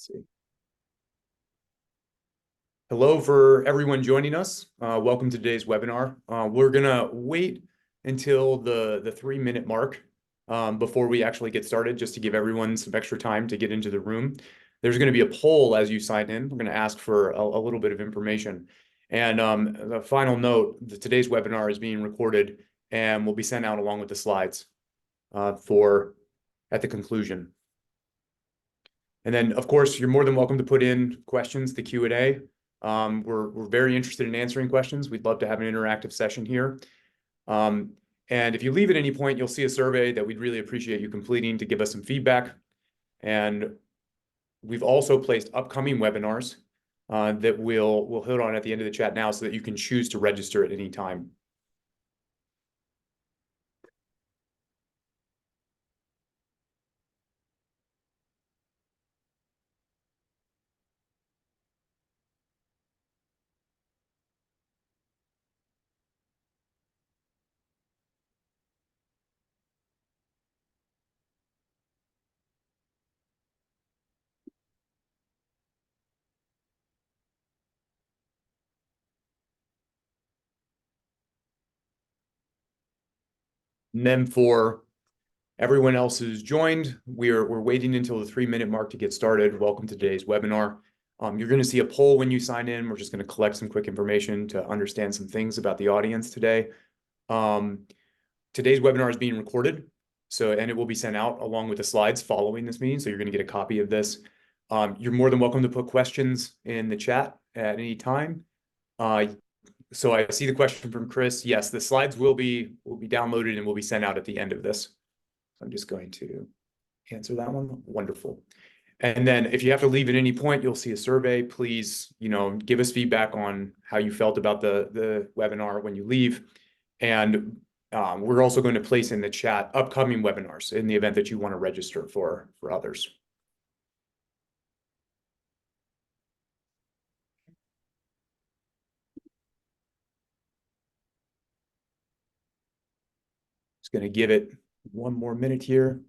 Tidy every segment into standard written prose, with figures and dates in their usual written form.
See. Hello for everyone joining us. Welcome to today's webinar. We're gonna wait until the 3-minute mark before we actually get started, just to give everyone some extra time to get into the room. There's gonna be a poll as you sign in. We're gonna ask for a little bit of information. And the final note, today's webinar is being recorded and will be sent out along with the slides at the conclusion. And then, of course, you're more than welcome to put in questions, the Q&A. We're very interested in answering questions. We'd love to have an interactive session here. And if you leave at any point, you'll see a survey that we'd really appreciate you completing to give us some feedback. And we've also placed upcoming webinars that we'll hit on at the end of the chat now so that you can choose to register at any time. And then for everyone else who's joined, we're waiting until the 3-minute mark to get started. Welcome to today's webinar. You're going to see a poll when you sign in. We're just going to collect some quick information to understand some things about the audience today. Today's webinar is being recorded, and it will be sent out along with the slides following this meeting. So you're going to get a copy of this. You're more than welcome to put questions in the chat at any time. So I see the question from Chris. Yes, the slides will be downloaded and will be sent out at the end of this. So I'm just going to answer that one. Wonderful. And then if you have to leave at any point, you'll see a survey. Please, give us feedback on how you felt about the webinar when you leave. And we're also going to place in the chat upcoming webinars in the event that you want to register for others. Just going to give it one more minute here.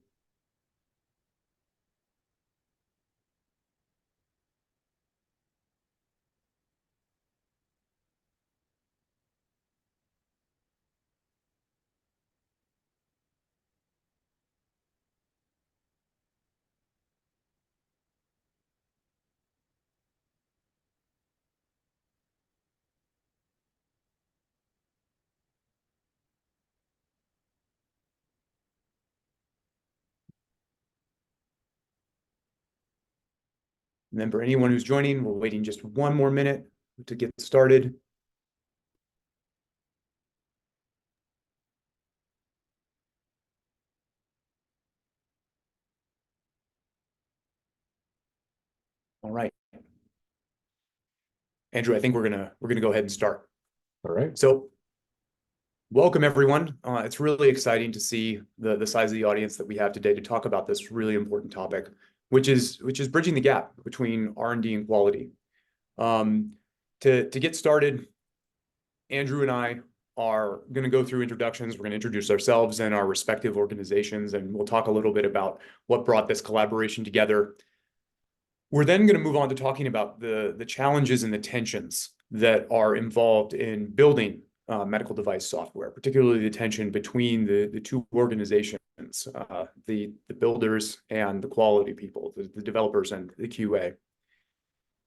And then for anyone who's joining, we're waiting just one more minute to get started. All right. Andrew, I think we're gonna go ahead and start. All right. So welcome everyone. It's really exciting to see the size of the audience that we have today to talk about this really important topic, which is bridging the gap between R&D and quality. To get started, Andrew and I are going to go through introductions. We're going to introduce ourselves and our respective organizations, and we'll talk a little bit about what brought this collaboration together. We're then going to move on to talking about the challenges and the tensions that are involved in building medical device software, particularly the tension between the two organizations, the builders and the quality people, the developers and the QA.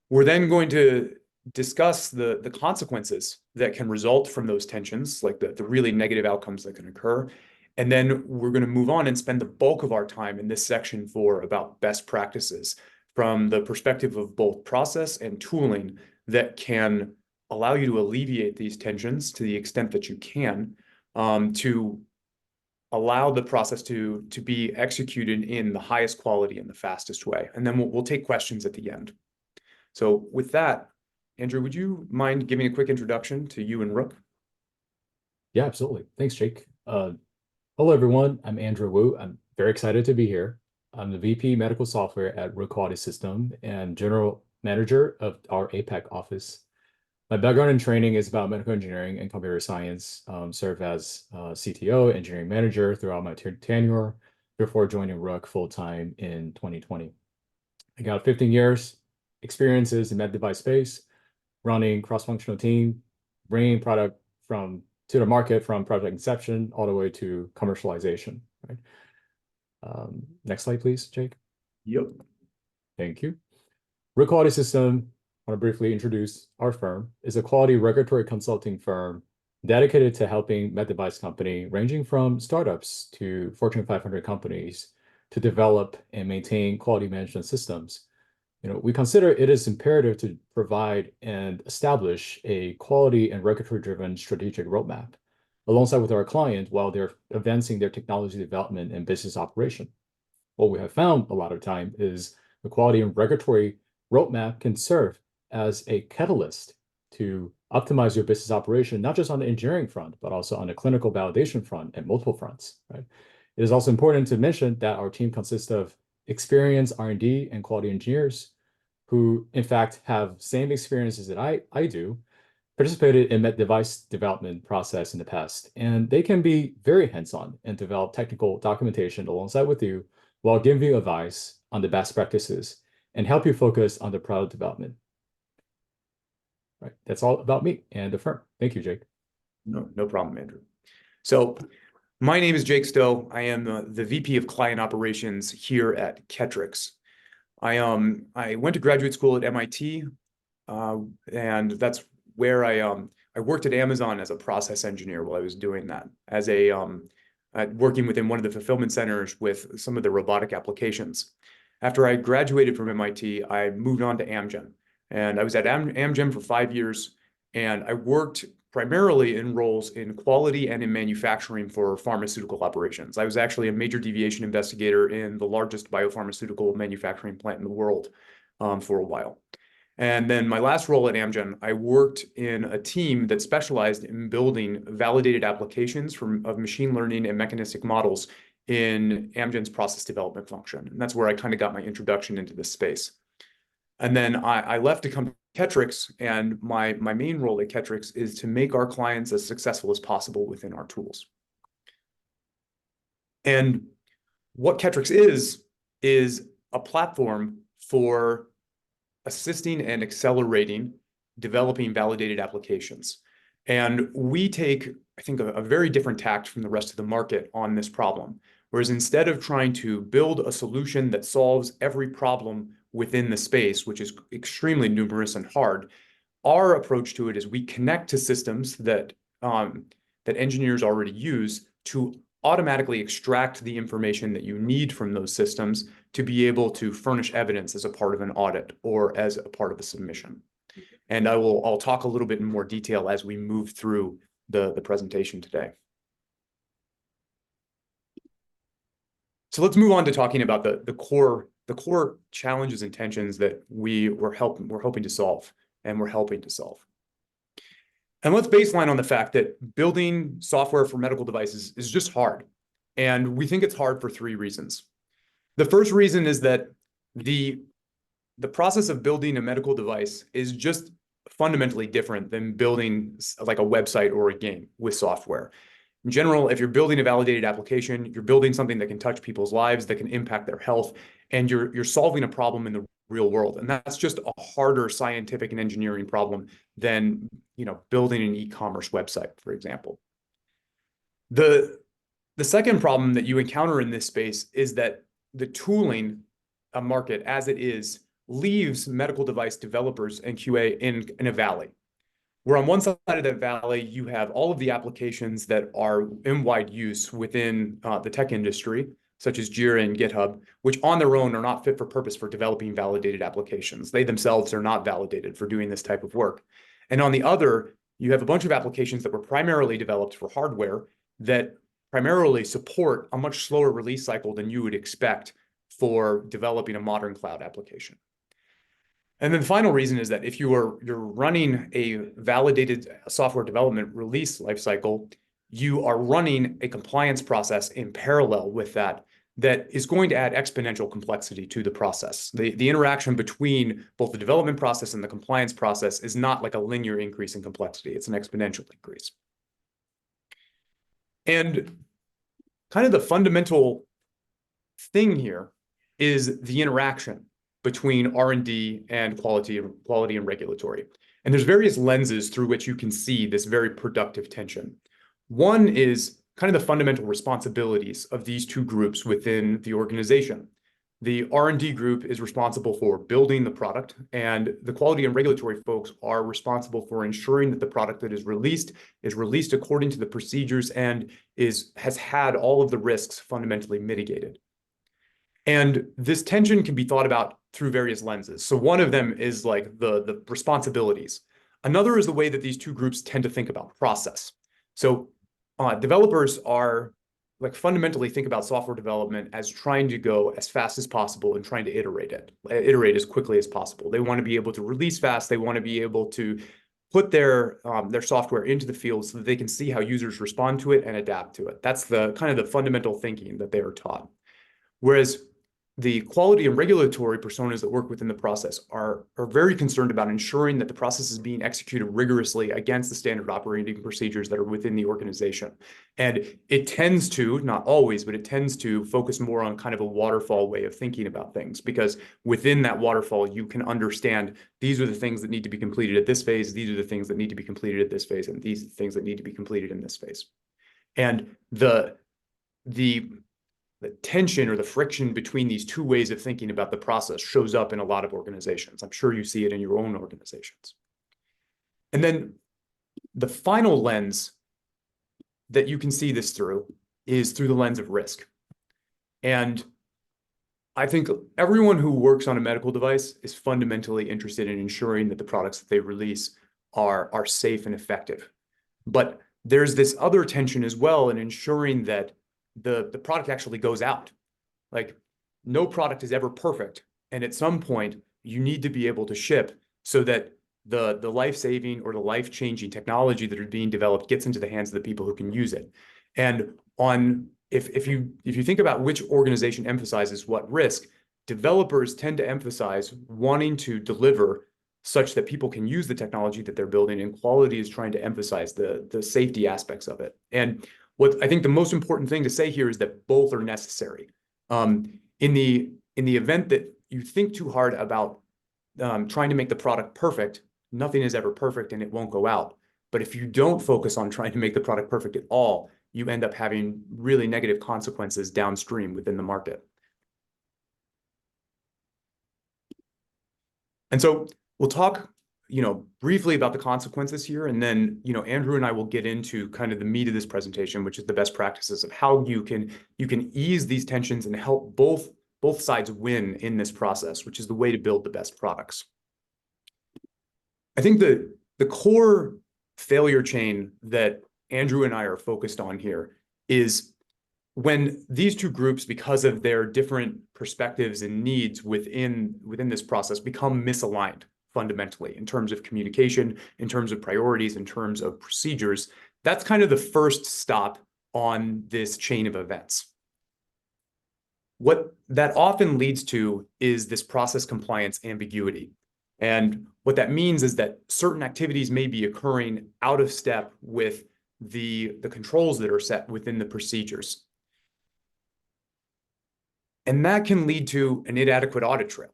We're then going to discuss the consequences that can result from those tensions, like the really negative outcomes that can occur. And then we're going to move on and spend the bulk of our time in this section about best practices from the perspective of both process and tooling that can allow you to alleviate these tensions to the extent that you can, to allow the process to be executed in the highest quality and the fastest way. And then we'll take questions at the end. So with that, Andrew, would you mind giving a quick introduction to you and Rook? Yeah, absolutely. Thanks, Jake. Hello, everyone. I'm Andrew Wu. I'm very excited to be here. I'm the VP Medical Software at Rook Quality System and General Manager of our APAC office. My background and training is about medical engineering and computer science. Served as CTO, engineering manager throughout my tenure before joining Rook full-time in 2020. I got 15 years experiences in med device space, running cross-functional team, bringing product to the market from project inception all the way to commercialization, right? Next slide, please, Jake. Yep. Thank you. Rook Quality System, I want to briefly introduce our firm, is a quality regulatory consulting firm dedicated to helping med device company ranging from startups to Fortune 500 companies to develop and maintain quality management systems. We consider it is imperative to provide and establish a quality and regulatory-driven strategic roadmap alongside with our client while they're advancing their technology development and business operation. What we have found a lot of time is the quality and regulatory roadmap can serve as a catalyst to optimize your business operation, not just on the engineering front, but also on the clinical validation front and multiple fronts, right? It is also important to mention that our team consists of experienced R&D and quality engineers who, in fact, have same experiences that I do, participated in med device development process in the past, and they can be very hands-on and develop technical documentation alongside with you while giving you advice on the best practices and help you focus on the product development. Right, that's all about me and the firm. Thank you, Jake. No problem, Andrew. So my name is Jake Stowe. I am the VP of Client Operations here at Ketryx. I went to graduate school at MIT, and that's where I worked at Amazon as a process engineer while I was doing that, as working within one of the fulfillment centers with some of the robotic applications. After I graduated from MIT, I moved on to Amgen, and I was at Amgen for 5 years, and I worked primarily in roles in quality and in manufacturing for pharmaceutical operations. I was actually a major deviation investigator in the largest biopharmaceutical manufacturing plant in the world for a while. And then my last role at Amgen, I worked in a team that specialized in building validated applications of machine learning and mechanistic models in Amgen's process development function. And that's where I kind of got my introduction into this space. And then I left to come to Ketryx, and my main role at Ketryx is to make our clients as successful as possible within our tools. And what Ketryx is a platform for assisting and accelerating developing validated applications. And we take, I think, a very different tact from the rest of the market on this problem. Whereas instead of trying to build a solution that solves every problem within the space, which is extremely numerous and hard, our approach to it is we connect to systems that engineers already use to automatically extract the information that you need from those systems to be able to furnish evidence as a part of an audit or as a part of a submission. And I'll talk a little bit in more detail as we move through the presentation today. So let's move on to talking about the core challenges and tensions that we're hoping to solve, and we're helping to solve. And let's baseline on the fact that building software for medical devices is just hard. And we think it's hard for 3 reasons. The first reason is that the process of building a medical device is just fundamentally different than building like a website or a game with software. In general, if you're building a validated application, you're building something that can touch people's lives, that can impact their health, and you're solving a problem in the real world. And that's just a harder scientific and engineering problem than, building an e-commerce website, for example. The second problem that you encounter in this space is that the tooling market as it is leaves medical device developers and QA in a valley, where on one side of that valley, you have all of the applications that are in wide use within the tech industry, such as Jira and GitHub, which on their own are not fit for purpose for developing validated applications. They themselves are not validated for doing this type of work. And on the other, you have a bunch of applications that were primarily developed for hardware that primarily support a much slower release cycle than you would expect for developing a modern cloud application. And then the final reason is that if you're running a validated software development release lifecycle, you are running a compliance process in parallel with that is going to add exponential complexity to the process. The interaction between both the development process and the compliance process is not like a linear increase in complexity. It's an exponential increase. And kind of the fundamental thing here is the interaction between R&D and quality and regulatory. And there's various lenses through which you can see this very productive tension. One is kind of the fundamental responsibilities of these two groups within the organization. The R&D group is responsible for building the product, and the quality and regulatory folks are responsible for ensuring that the product that is released according to the procedures and has had all of the risks fundamentally mitigated. And this tension can be thought about through various lenses. So one of them is like the responsibilities. Another is the way that these two groups tend to think about process. So developers are like fundamentally think about software development as trying to go as fast as possible and trying to iterate as quickly as possible. They want to be able to release fast. They want to be able to put their software into the field so that they can see how users respond to it and adapt to it. That's the kind of the fundamental thinking that they are taught. Whereas the quality and regulatory personas that work within the process are very concerned about ensuring that the process is being executed rigorously against the standard operating procedures that are within the organization. And it tends to, not always, but it tends to focus more on kind of a waterfall way of thinking about things, because within that waterfall, you can understand these are the things that need to be completed at this phase, these are the things that need to be completed at this phase, and these are the things that need to be completed in this phase. And the tension or the friction between these two ways of thinking about the process shows up in a lot of organizations. I'm sure you see it in your own organizations. And then the final lens that you can see this through is through the lens of risk. And I think everyone who works on a medical device is fundamentally interested in ensuring that the products that they release are safe and effective. But there's this other tension as well in ensuring that the product actually goes out. Like, no product is ever perfect. And at some point, you need to be able to ship so that the life-saving or the life-changing technology that are being developed gets into the hands of the people who can use it. And if you think about which organization emphasizes what risk, developers tend to emphasize wanting to deliver such that people can use the technology that they're building, and quality is trying to emphasize the safety aspects of it. And what I think the most important thing to say here is that both are necessary. In the event that you think too hard about trying to make the product perfect, nothing is ever perfect and it won't go out. But if you don't focus on trying to make the product perfect at all, you end up having really negative consequences downstream within the market. And so we'll talk briefly about the consequences here, and then, Andrew and I will get into kind of the meat of this presentation, which is the best practices of how you can ease these tensions and help both sides win in this process, which is the way to build the best products. I think the core failure chain that Andrew and I are focused on here is when these two groups, because of their different perspectives and needs within this process, become misaligned fundamentally in terms of communication, in terms of priorities, in terms of procedures. That's kind of the first stop on this chain of events. What that often leads to is this process compliance ambiguity. And what that means is that certain activities may be occurring out of step with the controls that are set within the procedures. And that can lead to an inadequate audit trail.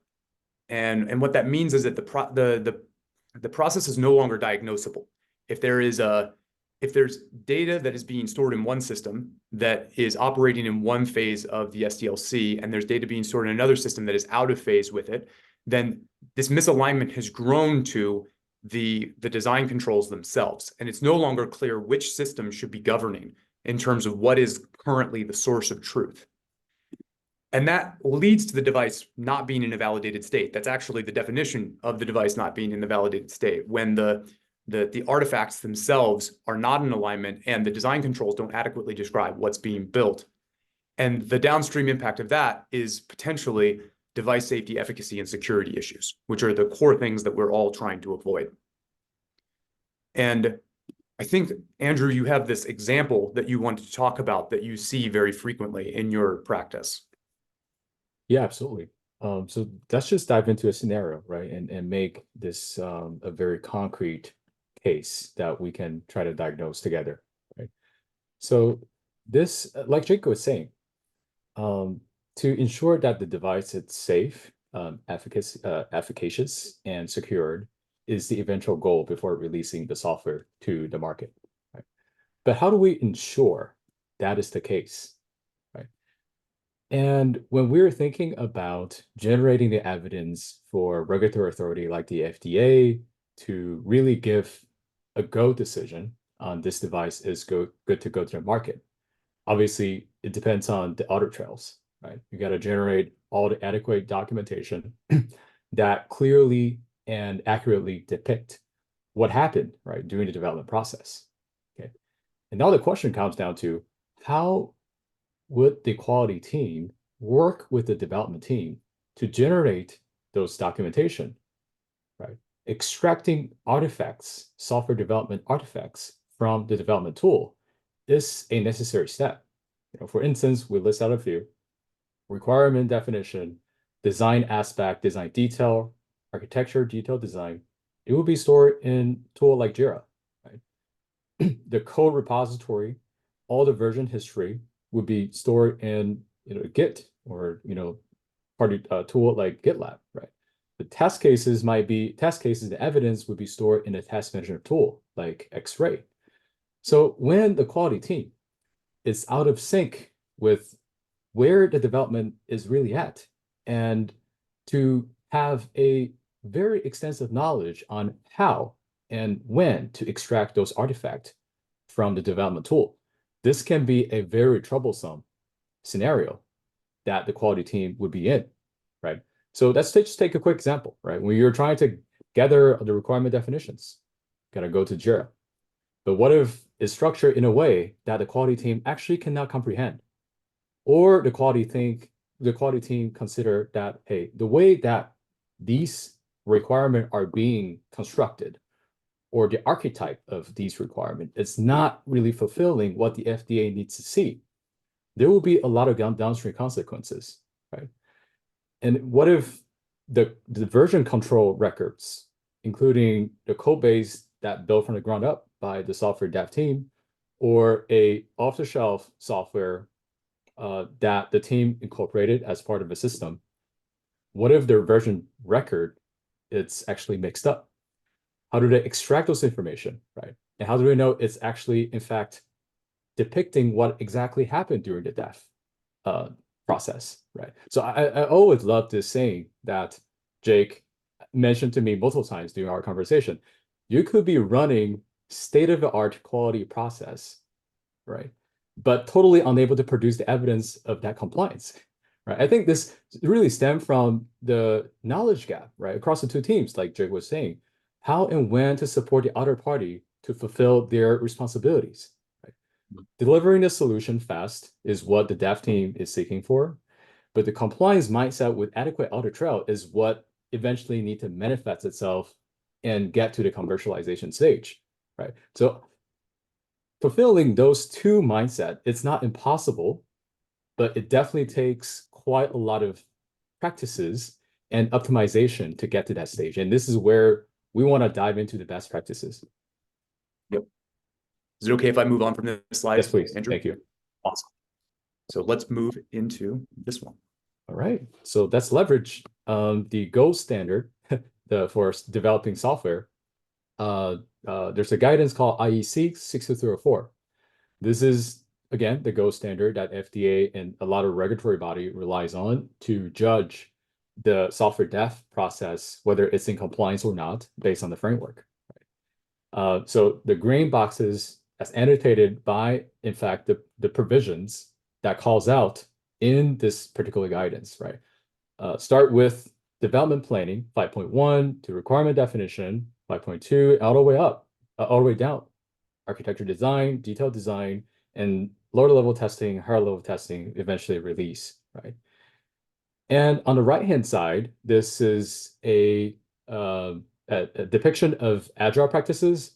And what that means is that the process is no longer diagnosable. If there's data that is being stored in one system that is operating in one phase of the SDLC, and there's data being stored in another system that is out of phase with it, then this misalignment has grown to the design controls themselves. And it's no longer clear which system should be governing in terms of what is currently the source of truth. And that leads to the device not being in a validated state. That's actually the definition of the device not being in the validated state, when the artifacts themselves are not in alignment and the design controls don't adequately describe what's being built. And the downstream impact of that is potentially device safety, efficacy, and security issues, which are the core things that we're all trying to avoid. And I think, Andrew, you have this example that you wanted to talk about that you see very frequently in your practice. Yeah, absolutely. So let's just dive into a scenario, right? And make this a very concrete case that we can try to diagnose together, right? So this, like Jake was saying, to ensure that the device is safe, efficacious and secured is the eventual goal before releasing the software to the market, right? But how do we ensure that is the case, right? And when we're thinking about generating the evidence for regulatory authority like the FDA to really give a go decision on this device is good to go to the market, obviously it depends on the audit trails, right? You got to generate all the adequate documentation that clearly and accurately depict what happened, right, during the development process. Okay. And now the question comes down to how would the quality team work with the development team to generate those documentation, right? Extracting artifacts, software development artifacts from the development tool is a necessary step. For instance, we list out a few: requirement definition, design aspect, design detail, architecture, detail design. It will be stored in tool like Jira, right? The code repository, all the version history would be stored in Git or party tool like GitLab, right? The test cases, the evidence would be stored in a test management tool like X-Ray. So when the quality team is out of sync with where the development is really at, and to have a very extensive knowledge on how and when to extract those artifacts from the development tool, this can be a very troublesome scenario that the quality team would be in, right? So let's just take a quick example, right? When you're trying to gather the requirement definitions, gotta go to Jira. But what if it's structured in a way that the quality team actually cannot comprehend? Or the quality team consider that, hey, the way that these requirements are being constructed or the archetype of these requirements is not really fulfilling what the FDA needs to see. There will be a lot of downstream consequences, right? And what if the version control records, including the code base that built from the ground up by the software dev team, or a off-the-shelf software that the team incorporated as part of a system, what if their version record it's actually mixed up? How do they extract those information, right? And how do they know it's actually, in fact, depicting what exactly happened during the dev process, right? So I always love this saying that Jake mentioned to me multiple times during our conversation. You could be running state-of-the-art quality process, right? But totally unable to produce the evidence of that compliance, right? I think this really stemmed from the knowledge gap, right? Across the two teams, like Jake was saying, how and when to support the other party to fulfill their responsibilities, right? Delivering the solution fast is what the dev team is seeking for, but the compliance mindset with adequate audit trail is what eventually need to manifest itself and get to the commercialization stage, right? So fulfilling those two mindset, it's not impossible, but it definitely takes quite a lot of practices and optimization to get to that stage. And this is where we want to dive into the best practices. Yep. Is it okay if I move on from this slide? Yes, please. Andrew? Thank you. Awesome. So let's move into this one. All right. So let's leverage the gold standard for developing software. There's a guidance called IEC 62304. This is, again, the gold standard that FDA and a lot of regulatory body relies on to judge the software dev process, whether it's in compliance or not, based on the framework. So the green boxes, as annotated by, in fact, the provisions that calls out in this particular guidance, right? Start with development planning, 5.1, to requirement definition, 5.2, all the way up, all the way down. Architecture design, detailed design, and lower level testing, higher level testing, eventually release, right? And on the right-hand side, this is a depiction of agile practices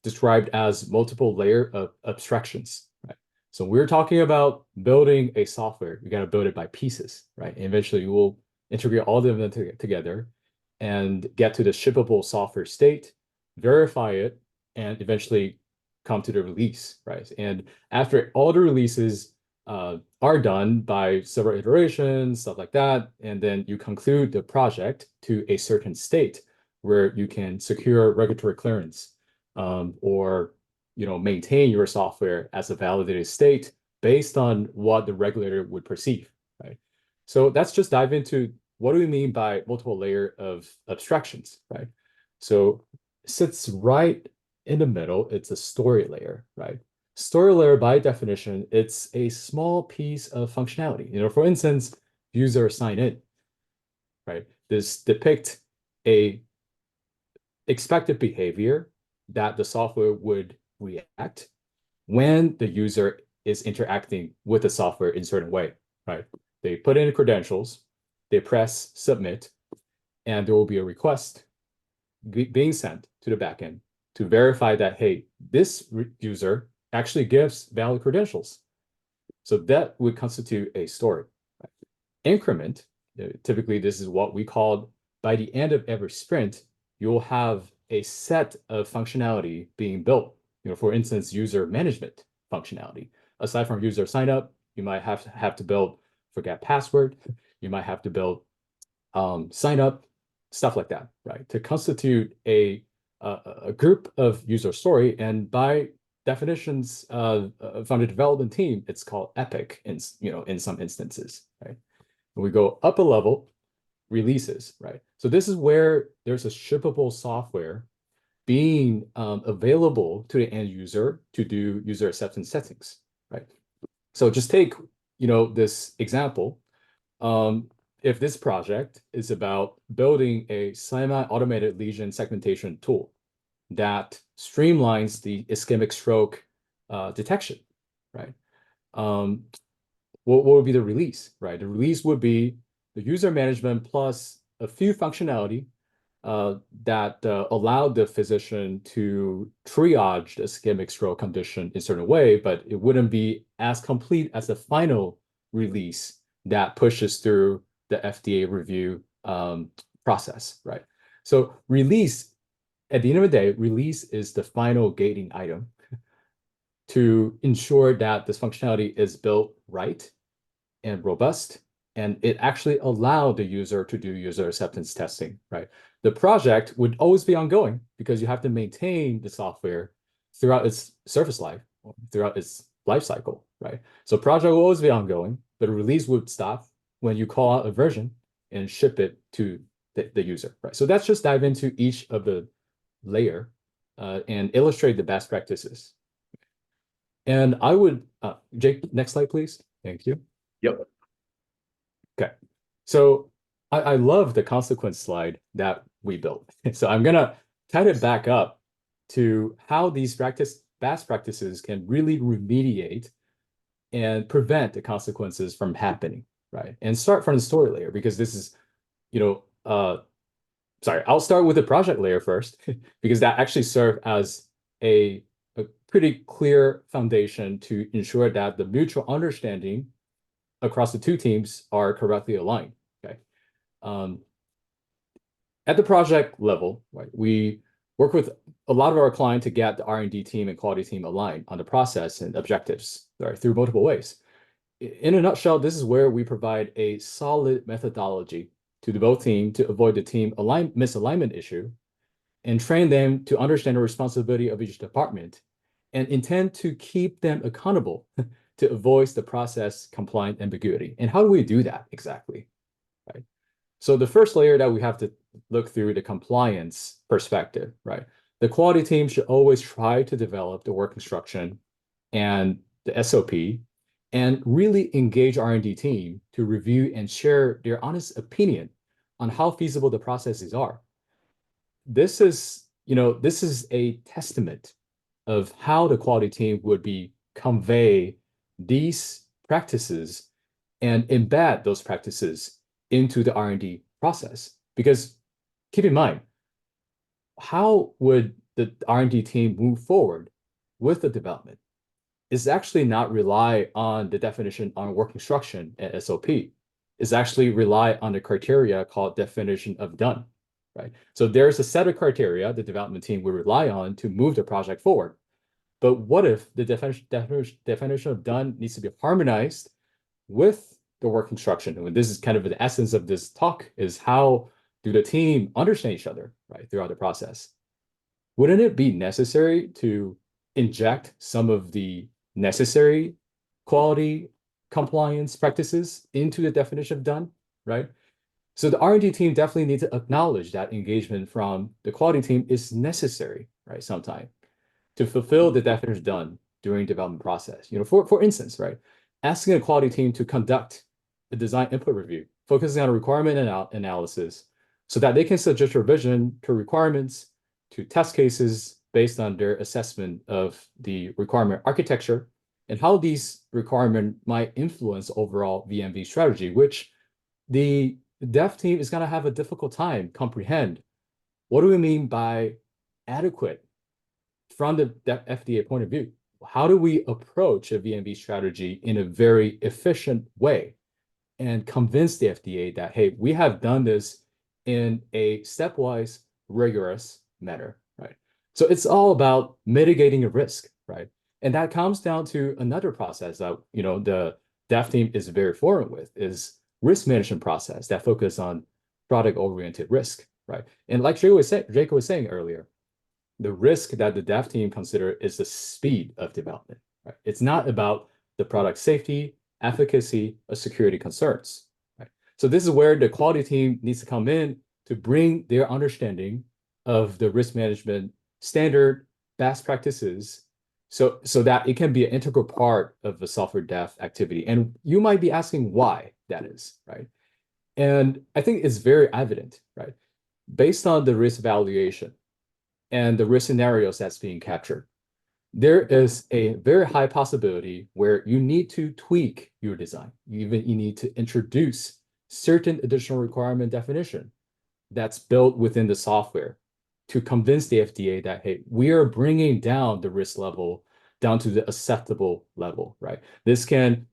described as multiple layer of abstractions, right? So we're talking about building a software. You got to build it by pieces, right? And eventually you will integrate all of them together and get to the shippable software state, verify it, and eventually come to the release, right? And after all the releases, are done by several iterations, stuff like that, and then you conclude the project to a certain state where you can secure regulatory clearance, or maintain your software as a validated state based on what the regulator would perceive, right? So let's just dive into what do we mean by multiple layer of abstractions, right? So sits right in the middle, it's a story layer, right? Story layer, by definition, it's a small piece of functionality. For instance, user sign in, right? This depict a expected behavior that the software would react when the user is interacting with the software in a certain way, right? They put in credentials, they press submit, and there will be a request being sent to the backend to verify that, hey, this user actually gives valid credentials. So that would constitute a story. Right? Increment, typically this is what we call by the end of every sprint, you'll have a set of functionality being built. For instance, user management functionality. Aside from user sign up, you might have to build forget password. You might have to build sign up, stuff like that, right? To constitute a group of user story, and by definitions from the development team, it's called epic in some instances, right? When we go up a level, releases, right? So this is where there's a shippable software being available to the end user to do user acceptance settings, right? So just take this example. If this project is about building a semi-automated lesion segmentation tool that streamlines the ischemic stroke detection, right? What would be the release, right? The release would be the user management plus a few functionality that allowed the physician to triage the ischemic stroke condition in a certain way, but it wouldn't be as complete as the final release that pushes through the FDA review process, right? So release, at the end of the day, release is the final gating item to ensure that this functionality is built right and robust, and it actually allowed the user to do user acceptance testing, right? The project would always be ongoing because you have to maintain the software throughout its service life, throughout its life cycle, right? So project will always be ongoing, but a release would stop when you call out a version and ship it to the user, right? So let's just dive into each of the layer and illustrate the best practices. And I would, Jake, next slide, please. Thank you. Yep. Okay. So I love the consequence slide that we built. So I'm gonna tie it back up to how these best practices can really remediate and prevent the consequences from happening, right? And start from the story layer, because this is, sorry, I'll start with the project layer first, because that actually served as a pretty clear foundation to ensure that the mutual understanding across the two teams are correctly aligned, okay? At the project level, right, we work with a lot of our clients to get the R&D team and quality team aligned on the process and objectives, right, through multiple ways. In a nutshell, this is where we provide a solid methodology to the both team to avoid the team misalignment issue, and train them to understand the responsibility of each department, and intend to keep them accountable to avoid the process compliant ambiguity. And how do we do that exactly, right? So the first layer that we have to look through the compliance perspective, right? The quality team should always try to develop the work instruction and the SOP, and really engage R&D team to review and share their honest opinion on how feasible the processes are. This is a testament of how the quality team would convey these practices and embed those practices into the R&D process. Because keep in mind, how would the R&D team move forward with the development? Is actually not rely on the definition on work instruction and SOP. Is actually rely on the criteria called definition of done, right? So there's a set of criteria the development team will rely on to move the project forward. But what if the definition of done needs to be harmonized with the work instruction? And this is kind of the essence of this talk, is how do the team understand each other, right, throughout the process? Wouldn't it be necessary to inject some of the necessary quality compliance practices into the definition of done, right? So the R&D team definitely needs to acknowledge that engagement from the quality team is necessary, right, sometime to fulfill the definition of done during development process. For instance, right, asking a quality team to conduct a design input review, focusing on requirement analysis so that they can suggest revision to requirements, to test cases based on their assessment of the requirement architecture and how these requirements might influence overall VMV strategy, which the dev team is going to have a difficult time comprehend. What do we mean by adequate from the FDA point of view? How do we approach a VMV strategy in a very efficient way and convince the FDA that, hey, we have done this in a stepwise, rigorous manner, right? So it's all about mitigating a risk, right? And that comes down to another process that, the dev team is very foreign with, is risk management process that focus on product-oriented risk, right? And like Jacob was saying earlier, the risk that the dev team consider is the speed of development, right? It's not about the product safety, efficacy, or security concerns, right? So this is where the quality team needs to come in to bring their understanding of the risk management standard, best practices, so that it can be an integral part of the software dev activity. And you might be asking why that is, right? And I think it's very evident, right? Based on the risk evaluation and the risk scenarios that's being captured, there is a very high possibility where you need to tweak your design. You need to introduce certain additional requirement definition that's built within the software to convince the FDA that, hey, we are bringing down the risk level down to the acceptable level, right? This can,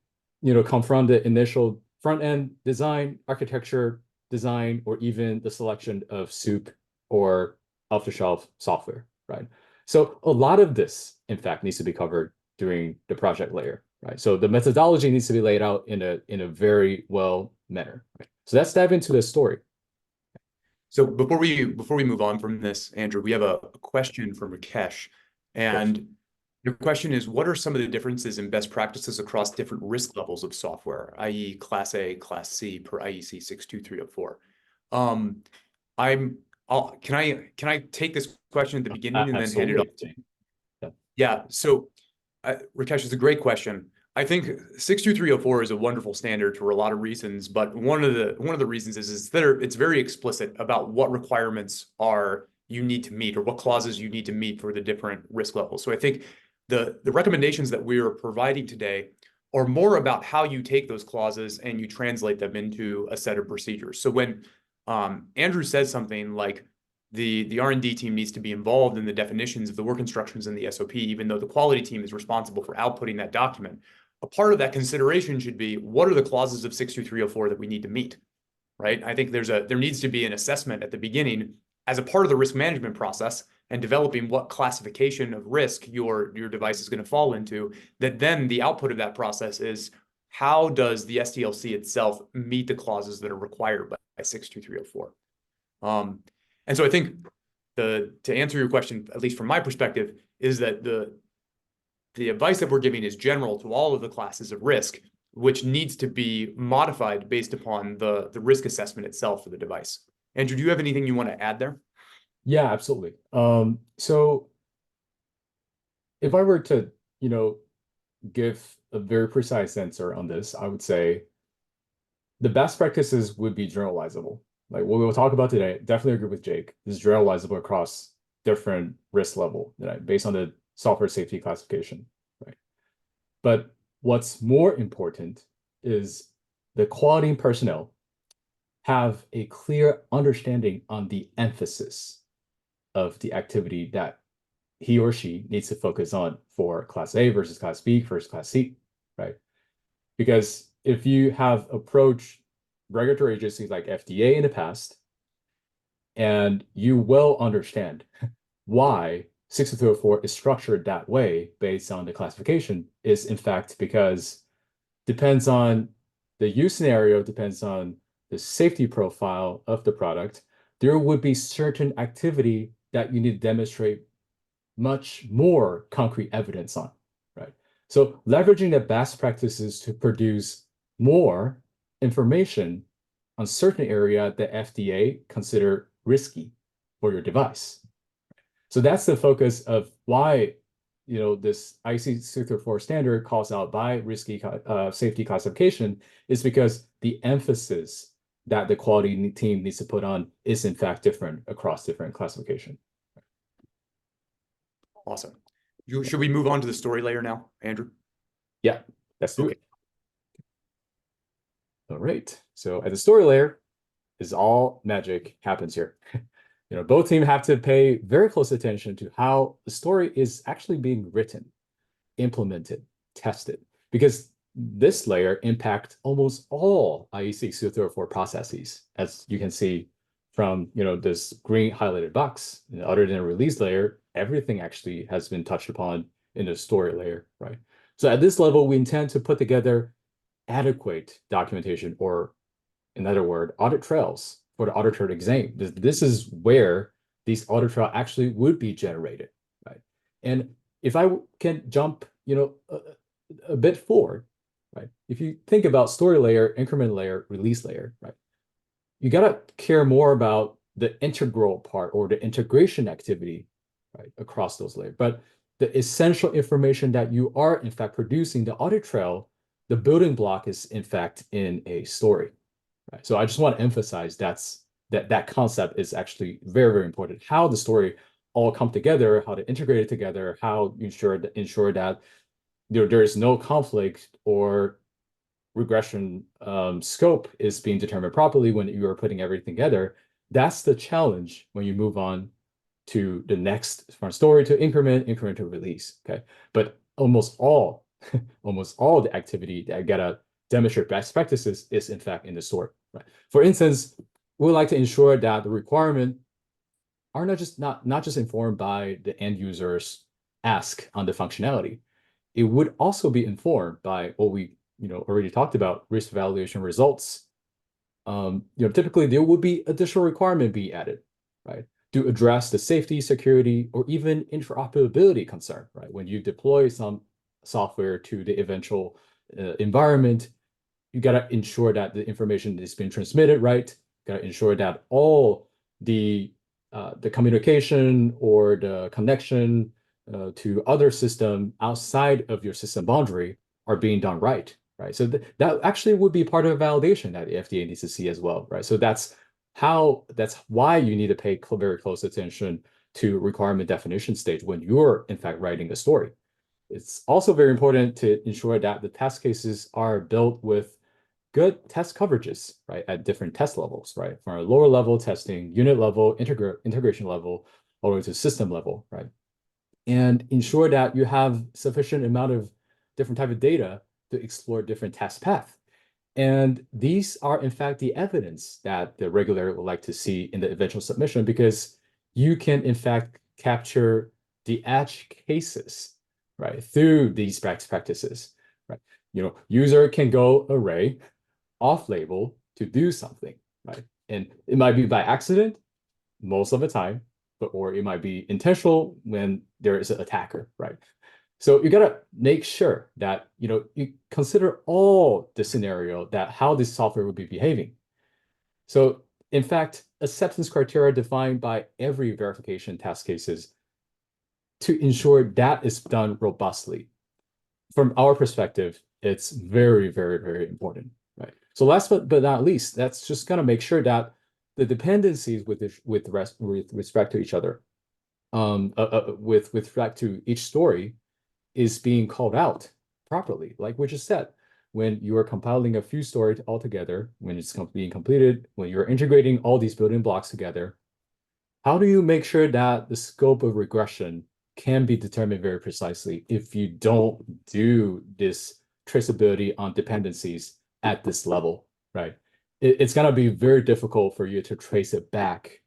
come from the initial front-end design, architecture design, or even the selection of soup or off-the-shelf software, right? So a lot of this, in fact, needs to be covered during the project layer, right? So the methodology needs to be laid out in a very well manner, right? So let's dive into the story. So before we move on from this, Andrew, we have a question from Rakesh, and your question is, what are some of the differences in best practices across different risk levels of software, i.e. Class A, Class C per IEC 62304? Can I take this question at the beginning and then hand it off to you? Yeah. So Rakesh, it's a great question. I think 62304 is a wonderful standard for a lot of reasons, but one of the reasons is that it's very explicit about what requirements you need to meet, or what clauses you need to meet for the different risk levels. So I think the recommendations that we are providing today are more about how you take those clauses and you translate them into a set of procedures. So when Andrew says something like the R&D team needs to be involved in the definitions of the work instructions in the SOP, even though the quality team is responsible for outputting that document, a part of that consideration should be, what are the clauses of 62304 that we need to meet, right? I think there needs to be an assessment at the beginning as a part of the risk management process and developing what classification of risk your device is going to fall into, that then the output of that process is, how does the SDLC itself meet the clauses that are required by 62304? And so I think to answer your question, at least from my perspective, is that the advice that we're giving is general to all of the classes of risk, which needs to be modified based upon the risk assessment itself for the device. Andrew, do you have anything you want to add there? Yeah, absolutely. So if I were to, give a very precise answer on this, I would say the best practices would be generalizable. Like what we'll talk about today, definitely agree with Jake. This is generalizable across different risk level, right, based on the software safety classification, right? But what's more important is the quality personnel have a clear understanding on the emphasis of the activity that he or she needs to focus on for Class A versus Class B versus Class C, right? Because if you have approached regulatory agencies like FDA in the past, and you will understand why 6304 is structured that way based on the classification is in fact because depends on the use scenario, depends on the safety profile of the product. There would be certain activity that you need to demonstrate much more concrete evidence on, right? So leveraging the best practices to produce more information on certain area that FDA consider risky for your device. So that's the focus of why this IEC 634 standard calls out by risky safety classification is because the emphasis that the quality team needs to put on is in fact different across different classification. Awesome. Should we move on to the story layer now, Andrew? Yeah, let's do it. All right. So at the story layer is all magic happens here. Both teams have to pay very close attention to how the story is actually being written, implemented, tested, because this layer impacts almost all IEC 634 processes, as you can see from this green highlighted box. Other than a release layer, everything actually has been touched upon in the story layer, right? So at this level, we intend to put together adequate documentation, or in other words, audit trails for the audit trail exam. This is where these audit trail actually would be generated, right? And if I can jump, a bit forward, right? If you think about story layer, increment layer, release layer, right? You gotta care more about the integral part or the integration activity, right, across those layers. But the essential information that you are in fact producing, the audit trail, the building block is in fact in a story. Right. So I just want to emphasize that concept is actually very, very important. How the story all come together, how to integrate it together, how you ensure that there is no conflict or regression scope is being determined properly when you are putting everything together. That's the challenge when you move on to the next, from story to increment to release. Okay, but almost all the activity that I gotta demonstrate best practices is in fact in the story. Right. For instance, we would like to ensure that the requirement are not just informed by the end user's ask on the functionality. It would also be informed by what we already talked about, risk evaluation results. Typically there would be additional requirement be added, right, to address the safety, security, or even interoperability concern, right? When you deploy some software to the eventual environment, you got to ensure that the information is being transmitted right. Got to ensure that all the communication or the connection to other system outside of your system boundary are being done right. Right. So that actually would be part of a validation that the FDA needs to see as well. Right. So that's why you need to pay very close attention to requirement definition stage when you're in fact writing a story. It's also very important to ensure that the test cases are built with good test coverages, right, at different test levels, right, from a lower level testing, unit level, integration level, all the way to system level, right, and ensure that you have sufficient amount of different type of data to explore different test paths. And these are, in fact, the evidence that the regulator would like to see in the eventual submission, because you can, in fact, capture the edge cases, right, through these best practices, right? User can go array off-label to do something, right? And it might be by accident most of the time, or it might be intentional when there is an attacker, right? So you gotta make sure that you consider all the scenario that how this software would be behaving. So in fact, acceptance criteria defined by every verification test cases to ensure that is done robustly. From our perspective, it's very, very, very important, right? So last but not least, that's just gonna make sure that the dependencies with respect to each other, with respect to each story, is being called out properly. Like we just said, when you are compiling a few stories all together, when it's being completed, when you're integrating all these building blocks together, how do you make sure that the scope of regression can be determined very precisely if you don't do this traceability on dependencies at this level, right? It's gonna be very difficult for you to trace it back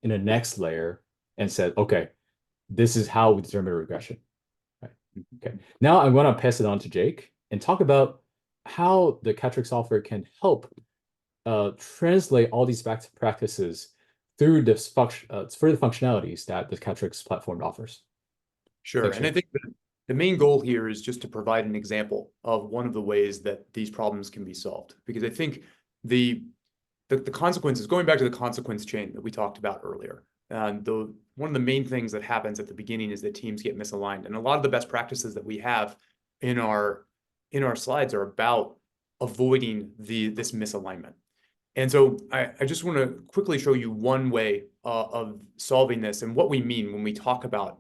in the next layer and said, okay, this is how we determine a regression. Right. Okay. Now I'm going to pass it on to Jake and talk about how the Ketryx software can help translate all these best practices through this for the functionalities that the Ketryx platform offers. Sure. Thanks, And I Jake. think the main goal here is just to provide an example of one of the ways that these problems can be solved. Because I think the consequences, going back to the consequence chain that we talked about earlier, one of the main things that happens at the beginning is that teams get misaligned. And a lot of the best practices that we have in our slides are about avoiding this misalignment. And so I just want to quickly show you one way of solving this and what we mean when we talk about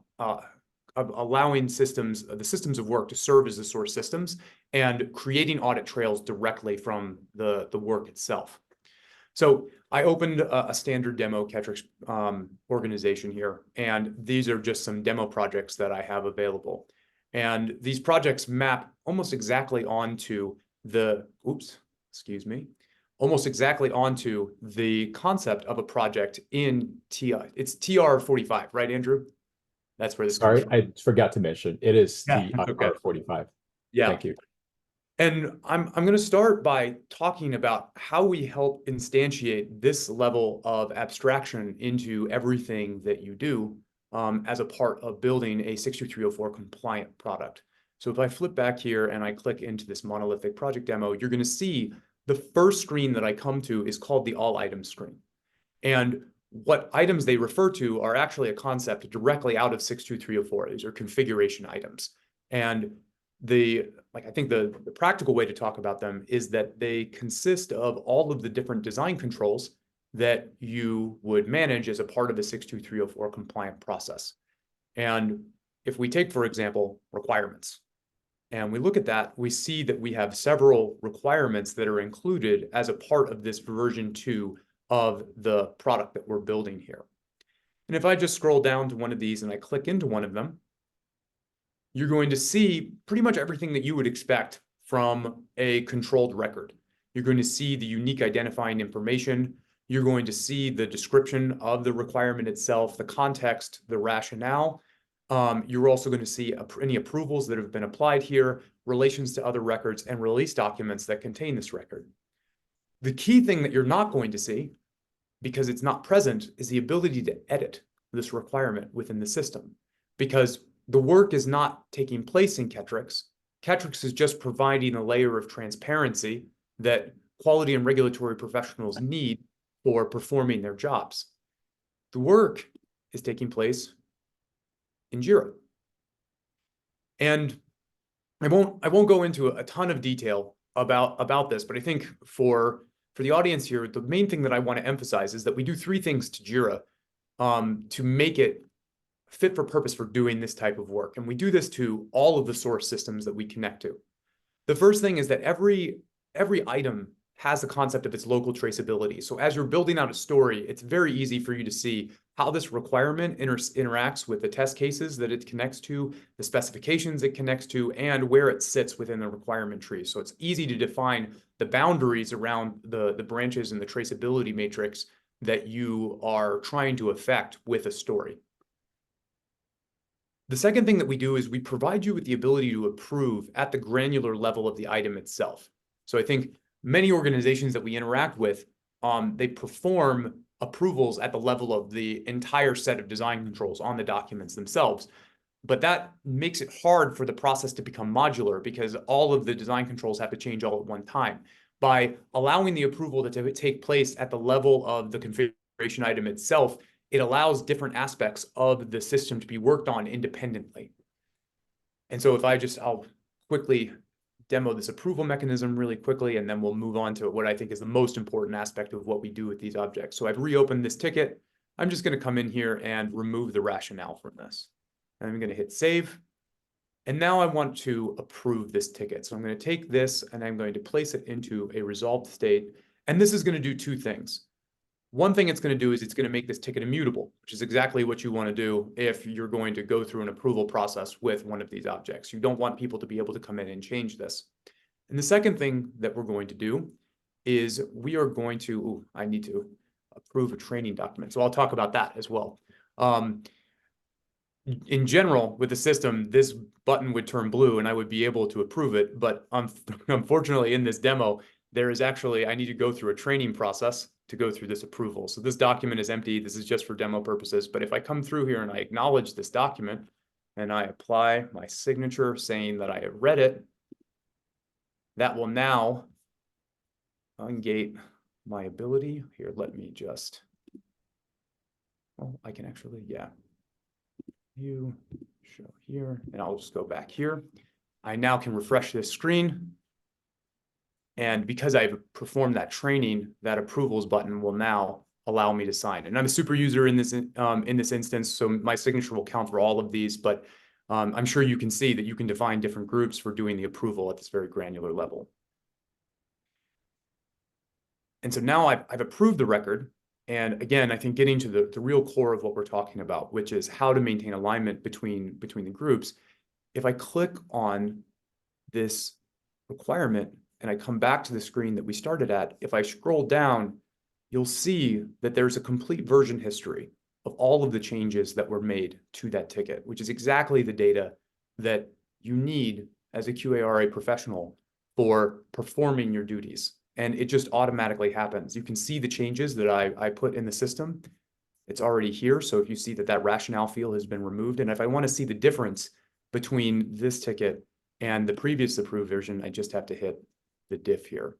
allowing the systems of work to serve as the source systems and creating audit trails directly from the work itself. So I opened a standard demo Ketryx organization here, and these are just some demo projects that I have available. And these projects map almost exactly onto almost exactly onto the concept of a project in TI. It's TR45, right, Andrew? That's where this comes Sorry, from. I forgot to mention it is Yeah, the okay. R45. Yeah. Thank you. And I'm going to start by talking about how we help instantiate this level of abstraction into everything that you do as a part of building a 62304 compliant product. So if I flip back here and I click into this monolithic project demo, you're going to see the first screen that I come to is called the all items screen. And what items they refer to are actually a concept directly out of 62304. These are configuration items. And I think the practical way to talk about them is that they consist of all of the different design controls that you would manage as a part of a 62304 compliant process. And if we take, for example, requirements, and we look at that, we see that we have several requirements that are included as a part of this version 2 of the product that we're building here. And if I just scroll down to one of these and I click into one of them, you're going to see pretty much everything that you would expect from a controlled record. You're going to see the unique identifying information. You're going to see the description of the requirement itself, the context, the rationale. You're also going to see any approvals that have been applied here, relations to other records, and release documents that contain this record. The key thing that you're not going to see, because it's not present, is the ability to edit this requirement within the system. Because the work is not taking place in Ketryx. Ketryx is just providing a layer of transparency that quality and regulatory professionals need for performing their jobs. The work is taking place in Jira. And I won't go into a ton of detail about this, but I think for the audience here, the main thing that I want to emphasize is that we do 3 things to Jira to make it fit for purpose for doing this type of work. And we do this to all of the source systems that we connect to. The first thing is that every item has the concept of its local traceability. So as you're building out a story, it's very easy for you to see how this requirement interacts with the test cases that it connects to, the specifications it connects to, and where it sits within the requirement tree. So it's easy to define the boundaries around the branches and the traceability matrix that you are trying to affect with a story. The second thing that we do is we provide you with the ability to approve at the granular level of the item itself. So I think many organizations that we interact with, they perform approvals at the level of the entire set of design controls on the documents themselves. But that makes it hard for the process to become modular because all of the design controls have to change all at one time. By allowing the approval to take place at the level of the configuration item itself, it allows different aspects of the system to be worked on independently. And so I'll quickly demo this approval mechanism really quickly, and then we'll move on to what I think is the most important aspect of what we do with these objects. So I've reopened this ticket. I'm just going to come in here and remove the rationale from this. And I'm going to hit save. And now I want to approve this ticket. So I'm going to take this and I'm going to place it into a resolved state. And this is going to do 2 things. One thing it's going to do is it's going to make this ticket immutable, which is exactly what you want to do if you're going to go through an approval process with one of these objects. You don't want people to be able to come in and change this. And the second thing that we're going to do is we are going to, I need to approve a training document. So I'll talk about that as well. in general, with the system, this button would turn blue and I would be able to approve it. But unfortunately, in this demo, there is actually, I need to go through a training process to go through this approval. So this document is empty. This is just for demo purposes. But if I come through here and I acknowledge this document and I apply my signature saying that I have read it, that will now ungate my ability. Here, let me just, oh, I can actually, yeah. You show here, and I'll just go back here. I now can refresh this screen. And because I've performed that training, that approvals button will now allow me to sign. And I'm a super user in this instance, so my signature will count for all of these, but I'm sure you can see that you can define different groups for doing the approval at this very granular level. And so now I've approved the record. And again, I think getting to the real core of what we're talking about, which is how to maintain alignment between the groups. If I click on this requirement and I come back to the screen that we started at, if I scroll down, you'll see that there's a complete version history of all of the changes that were made to that ticket, which is exactly the data that you need as a QARA professional for performing your duties. And it just automatically happens. You can see the changes that I put in the system. It's already here. So if you see that rationale field has been removed, and if I want to see the difference between this ticket and the previous approved version, I just have to hit the diff here.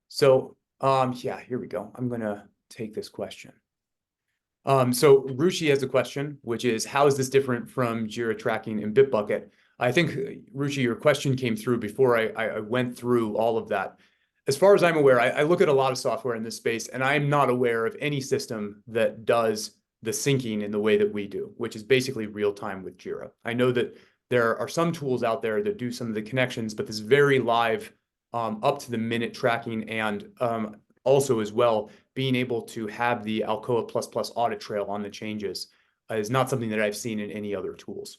So yeah, here we go. I'm going to take this question. So Ruchi has a question, which is, how is this different from Jira tracking in Bitbucket? I think, Ruchi, your question came through before I went through all of that. As far as I'm aware, I look at a lot of software in this space, and I'm not aware of any system that does the syncing in the way that we do, which is basically real time with Jira. I know that there are some tools out there that do some of the connections, but this very live, up to the minute tracking, and also as well, being able to have the Alcoa++ audit trail on the changes is not something that I've seen in any other tools.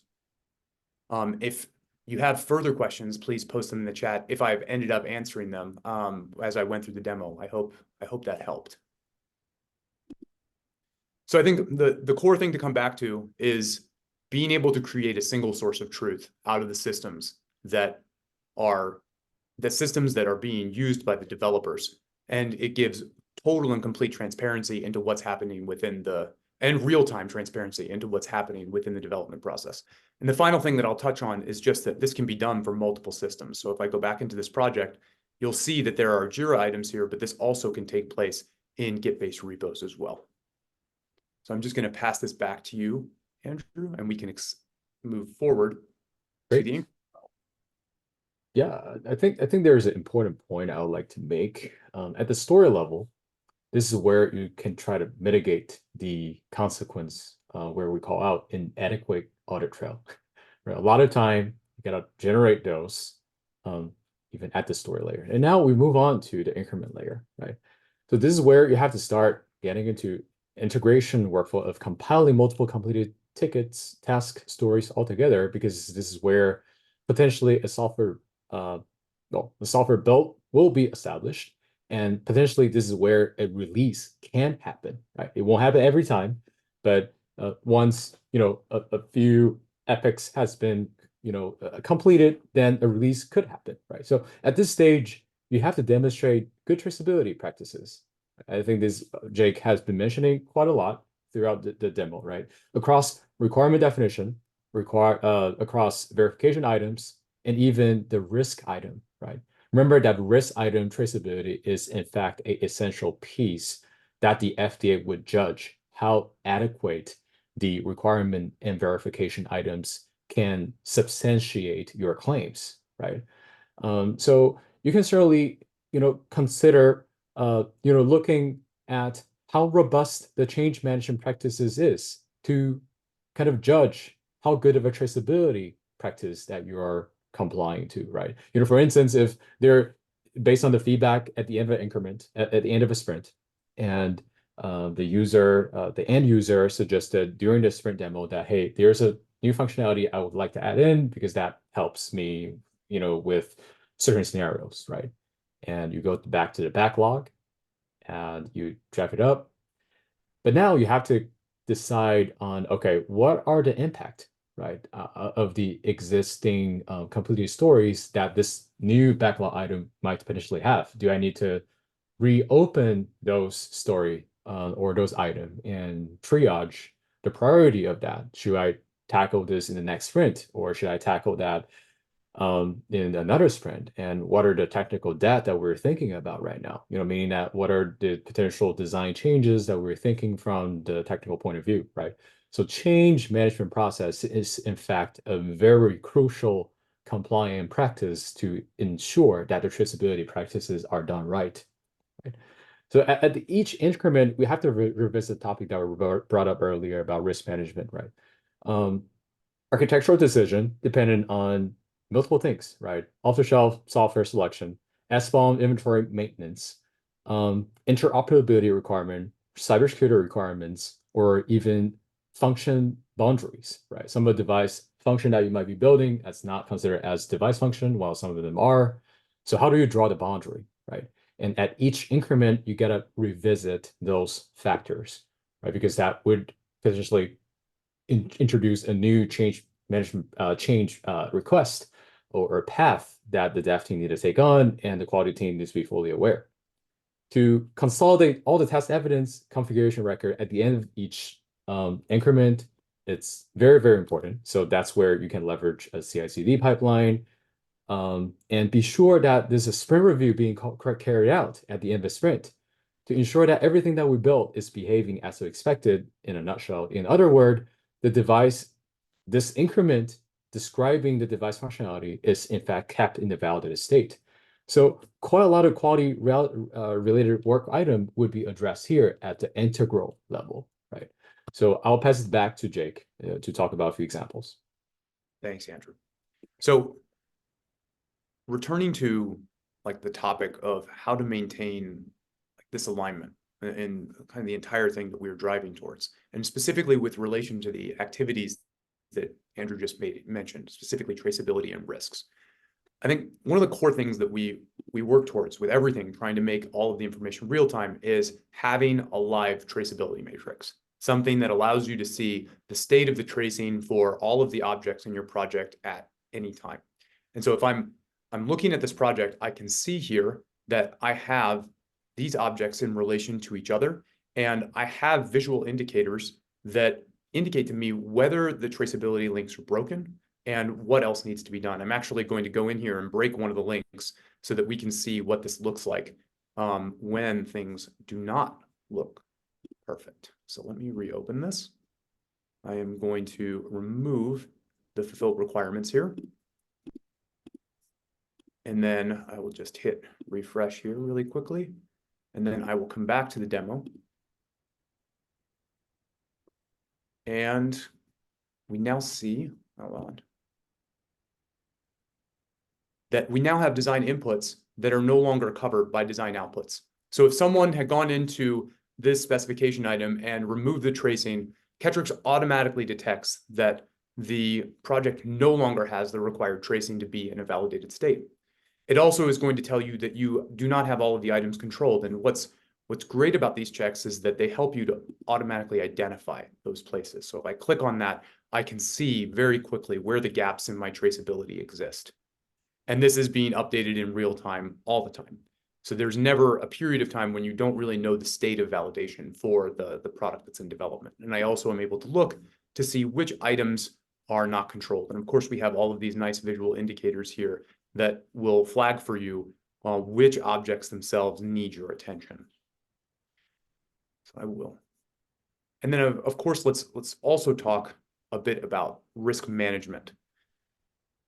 If you have further questions, please post them in the chat if I've ended up answering them as I went through the demo. I hope that helped. So I think the core thing to come back to is being able to create a single source of truth out of the systems that are being used by the developers. And it gives total and complete transparency into what's happening and real-time transparency into what's happening within the development process. And the final thing that I'll touch on is just that this can be done for multiple systems. So if I go back into this project, you'll see that there are Jira items here, but this also can take place in Git-based repos as well. So I'm just going to pass this back to you, Andrew, and we can move forward to the. Yeah, I think there's an important point I would like to make. At the story level, this is where you can try to mitigate the consequence where we call out inadequate audit trail. Right? A lot of time you gotta generate those even at the story layer. And now we move on to the increment layer, right? So this is where you have to start getting into integration workflow of compiling multiple completed tickets, task stories all together, because this is where potentially a software the software build will be established, and potentially this is where a release can happen, right? It won't happen every time, but once a few epics has been completed, then a release could happen, right? So at this stage, you have to demonstrate good traceability practices. I think this Jake has been mentioning quite a lot throughout the demo, right? Across requirement definition, across verification items, and even the risk item, right? Remember that risk item traceability is in fact an essential piece that the FDA would judge how adequate the requirement and verification items can substantiate your claims, right? So you can certainly, consider, looking at how robust the change management practices is to kind of judge how good of a traceability practice that you are complying to, right? For instance, if they're based on the feedback at the end of an increment, at the end of a sprint, and the end user suggested during the sprint demo that, hey, there's a new functionality I would like to add in because that helps me, with certain scenarios, right? And you go back to the backlog and you draft it up. But now you have to decide on, okay, what are the impact, right, of the existing completed stories that this new backlog item might potentially have? Do I need to reopen those story or those item and triage the priority of that? Should I tackle this in the next sprint, or should I tackle that in another sprint? And what are the technical debt that we're thinking about right now? Meaning that what are the potential design changes that we're thinking from the technical point of view, right? So change management process is in fact a very crucial compliant practice to ensure that the traceability practices are done right. Right? So at each increment, we have to revisit the topic that we brought up earlier about risk management, right? Um, Architectural decision dependent on multiple things, right? Off-the-shelf software selection, SBOM inventory maintenance, interoperability requirement, cybersecurity requirements, or even function boundaries, right? Some of the device function that you might be building that's not considered as device function, while some of them are. So how do you draw the boundary, right? And at each increment, you gotta revisit those factors, right? Because that would potentially introduce a new change management change request or path that the dev team need to take on, and the quality team needs to be fully aware. To consolidate all the test evidence configuration record at the end of each increment, it's very, very important. So that's where you can leverage a CI/CD pipeline, and be sure that there's a sprint review being carried out at the end of the sprint to ensure that everything that we built is behaving as expected in a nutshell. In other words, the device, this increment describing the device functionality is in fact kept in the validated state. So quite a lot of quality related work item would be addressed here at the integral level, right? So I'll pass it back to Jake to talk about a few examples. Thanks, Andrew. So returning to like the topic of how to maintain like this alignment and kind of the entire thing that we're driving towards, and specifically with relation to the activities that Andrew just mentioned, specifically traceability and risks. I think one of the core things that we work towards with everything, trying to make all of the information real time, is having a live traceability matrix, something that allows you to see the state of the tracing for all of the objects in your project at any time. And so if I'm looking at this project, I can see here that I have these objects in relation to each other, and I have visual indicators that indicate to me whether the traceability links are broken and what else needs to be done. I'm actually going to go in here and break one of the links so that we can see what this looks like when things do not look perfect. So let me reopen this. I am going to remove the fulfilled requirements here. And then I will just hit refresh here really quickly. And then I will come back to the demo. And we now see, hold on, that we now have design inputs that are no longer covered by design outputs. So if someone had gone into this specification item and removed the tracing, Ketryx automatically detects that the project no longer has the required tracing to be in a validated state. It also is going to tell you that you do not have all of the items controlled. And what's great about these checks is that they help you to automatically identify those places. So if I click on that, I can see very quickly where the gaps in my traceability exist. And this is being updated in real time all the time. So there's never a period of time when you don't really know the state of validation for the product that's in development. And I also am able to look to see which items are not controlled. And of course, we have all of these nice visual indicators here that will flag for you which objects themselves need your attention. So I will. And then of course, let's also talk a bit about risk management.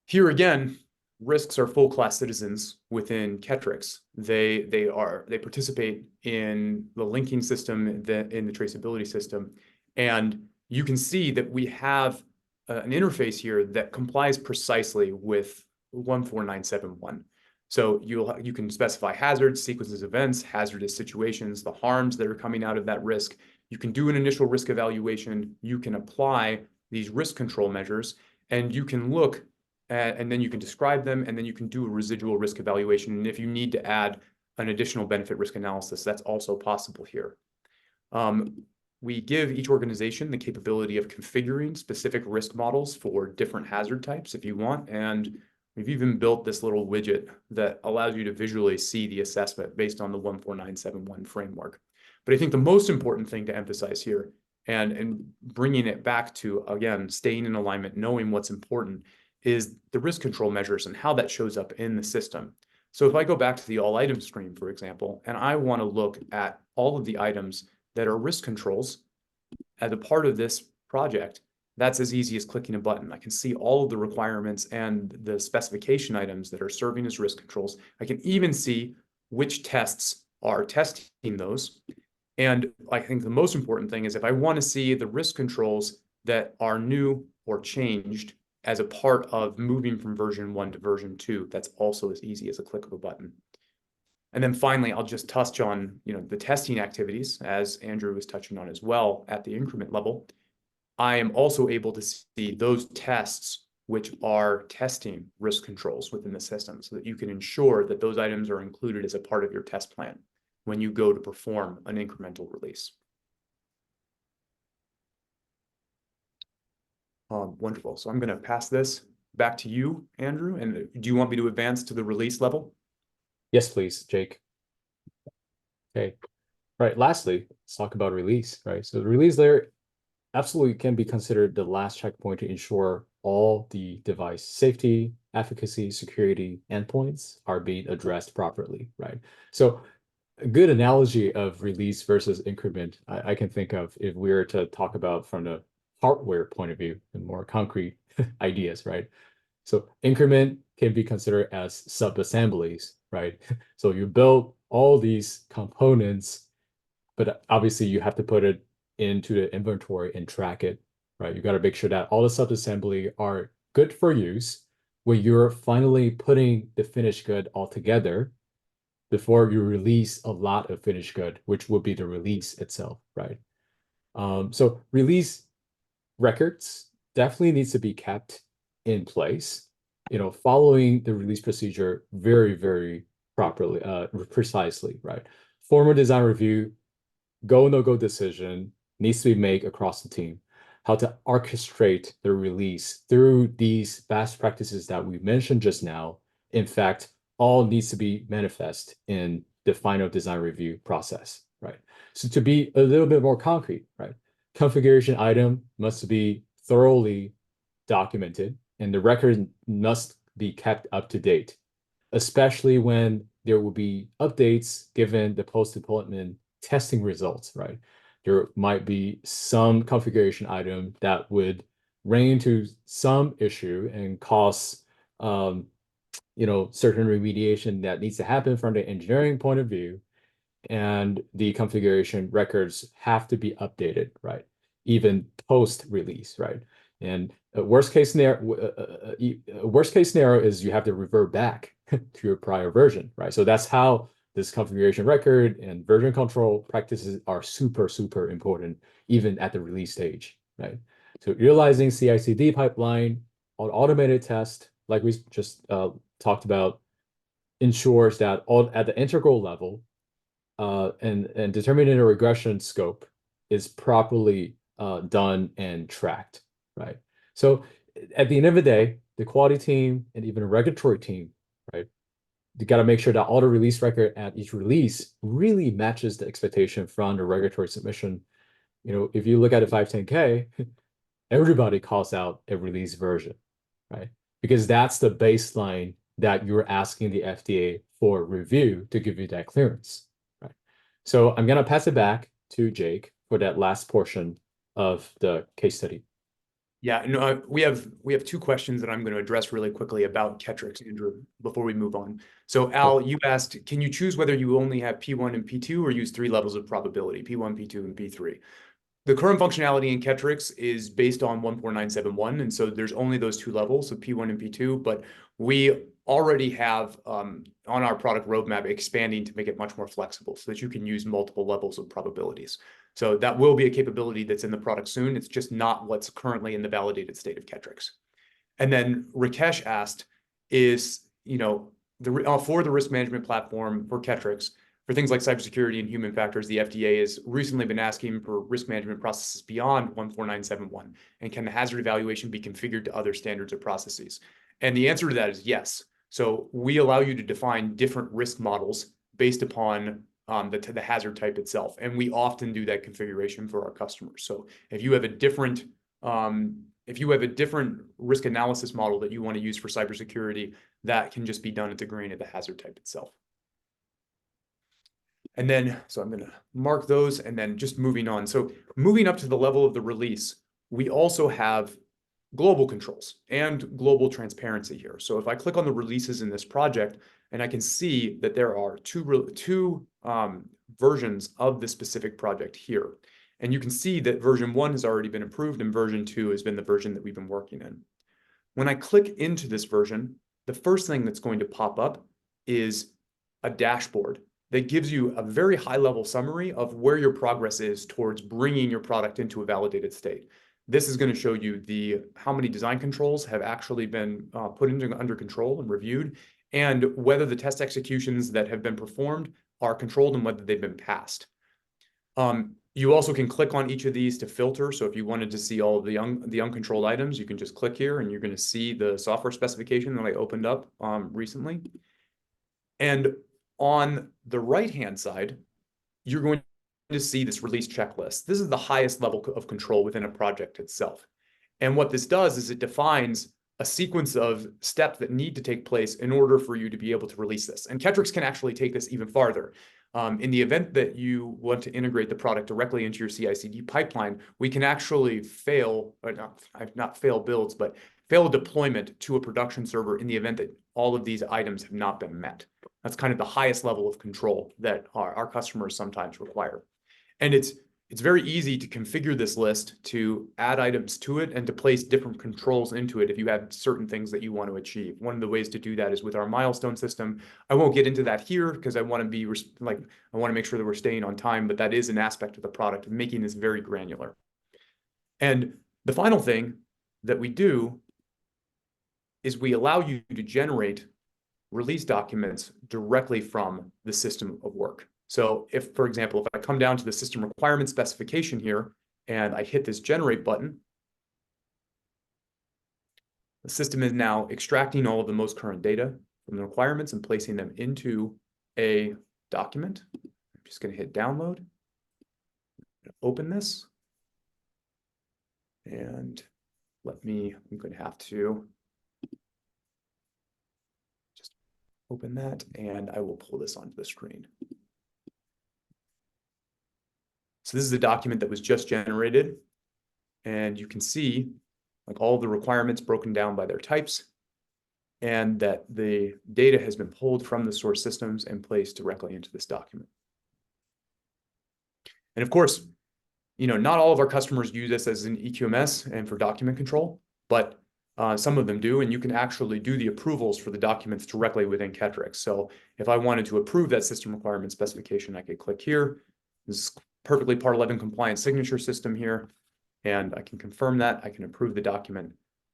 Here again, risks are full class citizens within Ketryx. They participate in the linking system, in the traceability system, and you can see that we have an interface here that complies precisely with 14971. So you can specify hazards, sequences of events, hazardous situations, the harms that are coming out of that risk. You can do an initial risk evaluation. You can apply these risk control measures, and you can look at, and then you can describe them, and then you can do a residual risk evaluation. And if you need to add an additional benefit risk analysis, that's also possible here. we give each organization the capability of configuring specific risk models for different hazard types if you want. And we've even built this little widget that allows you to visually see the assessment based on the 14971 framework. But I think the most important thing to emphasize here, and bringing it back to, again, staying in alignment, knowing what's important, is the risk control measures and how that shows up in the system. So if I go back to the all items screen, for example, and I want to look at all of the items that are risk controls as a part of this project, that's as easy as clicking a button. I can see all of the requirements and the specification items that are serving as risk controls. I can even see which tests are testing those. And I think the most important thing is if I want to see the risk controls that are new or changed as a part of moving from version 1 to version 2, that's also as easy as a click of a button. And then finally, I'll just touch on, the testing activities, as Andrew was touching on as well at the increment level. I am also able to see those tests which are testing risk controls within the system so that you can ensure that those items are included as a part of your test plan when you go to perform an incremental release. Wonderful. So I'm going to pass this back to you, Andrew. And do you want me to advance to the release level? Yes, please, Jake. Okay. Right. Lastly, let's talk about release, right? So the release layer absolutely can be considered the last checkpoint to ensure all the device safety, efficacy, security endpoints are being addressed properly, right? So a good analogy of release versus increment I can think of if we were to talk about from the hardware point of view and more concrete ideas, right? So increment can be considered as sub-assemblies, right? So you build all these components, but obviously you have to put it into the inventory and track it, right? You got to make sure that all the sub-assembly are good for use when you're finally putting the finished good all together before you release a lot of finished good, which would be the release itself, right? So release records definitely needs to be kept in place, following the release procedure very, very properly, precisely, right? Formal design review, go, no-go decision needs to be made across the team. How to orchestrate the release through these best practices that we mentioned just now, in fact, all needs to be manifest in the final design review process, right? So to be a little bit more concrete, right? Configuration item must be thoroughly documented and the record must be kept up to date, especially when there will be updates given the post-deployment testing results, right? There might be some configuration item that would run into some issue and cause certain remediation that needs to happen from the engineering point of view, and the configuration records have to be updated, right? Even post-release, right? And a worst case scenario is you have to revert back to your prior version, right? So that's how this configuration record and version control practices are super, super important, even at the release stage, right? So utilizing CI/CD pipeline on automated test, like we just talked about, ensures that all at the integral level and determining a regression scope is properly done and tracked, right? So at the end of the day, the quality team and even a regulatory team, right? You got to make sure that all the release record at each release really matches the expectation from the regulatory submission. If you look at a 510K, everybody calls out a release version, right? Because that's the baseline that you're asking the FDA for review to give you that clearance, right? So I'm going to pass it back to Jake for that last portion of the case study. Yeah, no, we have two questions that I'm going to address really quickly about Ketryx, Andrew, before we move on. So Al, you asked, can you choose whether you only have P1 and P2 or use 3 levels of probability, P1, P2, and P3? The current functionality in Ketryx is based on 14971, and so there's only those 2 levels of P1 and P2, but we already have on our product roadmap expanding to make it much more flexible so that you can use multiple levels of probabilities. So that will be a capability that's in the product soon. It's just not what's currently in the validated state of Ketryx. And then Rakesh asked, is, for the risk management platform for Ketryx, For things like cybersecurity and human factors, the FDA has recently been asking for risk management processes beyond 14971. And can the hazard evaluation be configured to other standards or processes? And the answer to that is yes. So we allow you to define different risk models based upon the hazard type itself. And we often do that configuration for our customers. So if you have a different risk analysis model that you want to use for cybersecurity, that can just be done at the grain of the hazard type itself. And then, so I'm going to mark those and then just moving on. So moving up to the level of the release, we also have global controls and global transparency here. So if I click on the releases in this project, and I can see that there are two versions of the specific project here. And you can see that version 1 has already been approved and version 2 has been the version that we've been working in. When I click into this version, the first thing that's going to pop up is a dashboard that gives you a very high-level summary of where your progress is towards bringing your product into a validated state. This is going to show you how many design controls have actually been put under control and reviewed, and whether the test executions that have been performed are controlled and whether they've been passed. You also can click on each of these to filter. So if you wanted to see all of the uncontrolled items, you can just click here and you're going to see the software specification that I opened up recently. And on the right-hand side, you're going to see this release checklist. This is the highest level of control within a project itself. And what this does is it defines a sequence of steps that need to take place in order for you to be able to release this. And Ketryx can actually take this even farther. In the event that you want to integrate the product directly into your CI/CD pipeline, we can actually fail builds, but fail deployment to a production server in the event that all of these items have not been met. That's kind of the highest level of control that our customers sometimes require. And it's very easy to configure this list to add items to it and to place different controls into it if you have certain things that you want to achieve. One of the ways to do that is with our milestone system. I won't get into that here because I want to make sure that we're staying on time, but that is an aspect of the product, making this very granular. And the final thing that we do is we allow you to generate release documents directly from the system of work. So if, for example, if I come down to the system requirement specification here and I hit this generate button, the system is now extracting all of the most current data from the requirements and placing them into a document. I'm just going to hit download, open this, and I'm going to have to just open that and I will pull this onto the screen. So this is a document that was just generated, and you can see like all the requirements broken down by their types, and that the data has been pulled from the source systems and placed directly into this document. And of course, not all of our customers use this as an EQMS and for document control, but some of them do, and you can actually do the approvals for the documents directly within Ketryx. So if I wanted to approve that system requirement specification, I could click here. This is perfectly Part 11 compliant signature system here, and I can confirm that. I can approve the document,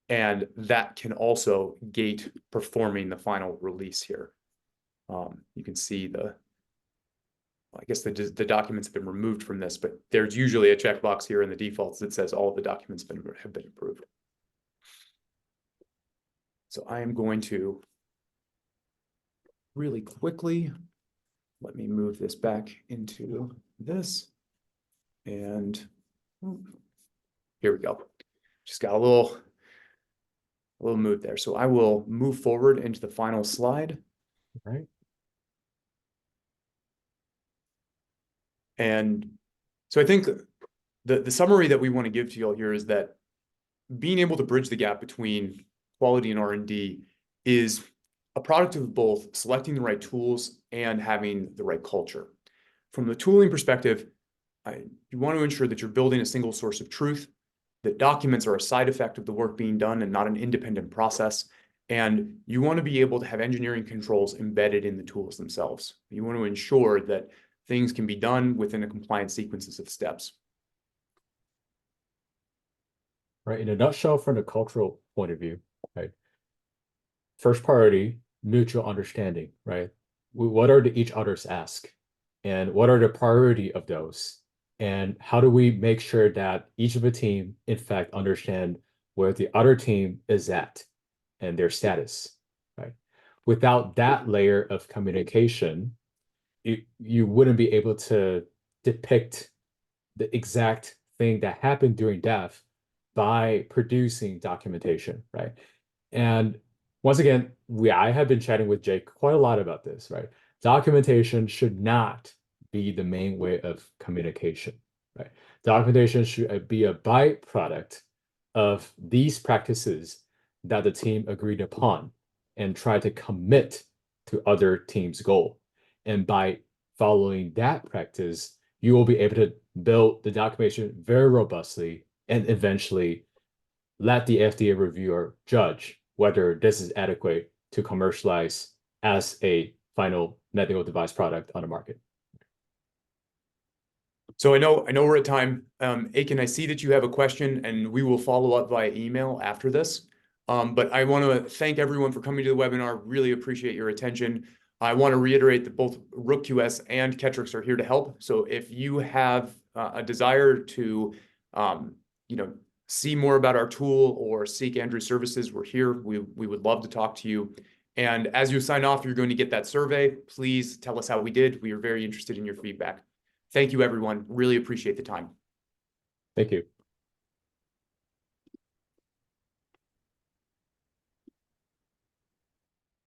and that can also gate performing the final release here. You can see I guess the documents have been removed from this, but there's usually a checkbox here in the defaults that says all of the documents have been approved. So I am going to really quickly, let me move this back into this. And here we go. Just got a little move there. So I will move forward into the final slide. All right. And so I think the summary that we want to give to you all here is that being able to bridge the gap between quality and R&D is a product of both selecting the right tools and having the right culture. From the tooling perspective, you want to ensure that you're building a single source of truth, that documents are a side effect of the work being done and not an independent process. And you want to be able to have engineering controls embedded in the tools themselves. You want to ensure that things can be done within a compliant sequences of steps. Right. In a nutshell, from the cultural point of view, right? First priority, mutual understanding, right? What are the each other's ask? and what are the priority of those? And how do we make sure that each of the team, in fact, understand where the other team is at and their status, right? Without that layer of communication, you wouldn't be able to depict the exact thing that happened during death by producing documentation, right? And once again, I have been chatting with Jake quite a lot about this, right? Documentation should not be the main way of communication, right? Documentation should be a byproduct of these practices that the team agreed upon and try to commit to other team's goal. And by following that practice, you will be able to build the documentation very robustly and eventually let the FDA reviewer judge whether this is adequate to commercialize as a final medical device product on the market. So I know we're at time. Aiken, I see that you have a question, and we will follow up via email after this. But I want to thank everyone for coming to the webinar. Really appreciate your attention. I want to reiterate that both Rook QS and Ketryx are here to help. So if you have a desire to, see more about our tool or seek Andrew's services, we're here. We would love to talk to you. And as you sign off, you're going to get that survey. Please tell us how we did. We are very interested in your feedback. Thank you, everyone. Really appreciate the time. Thank you.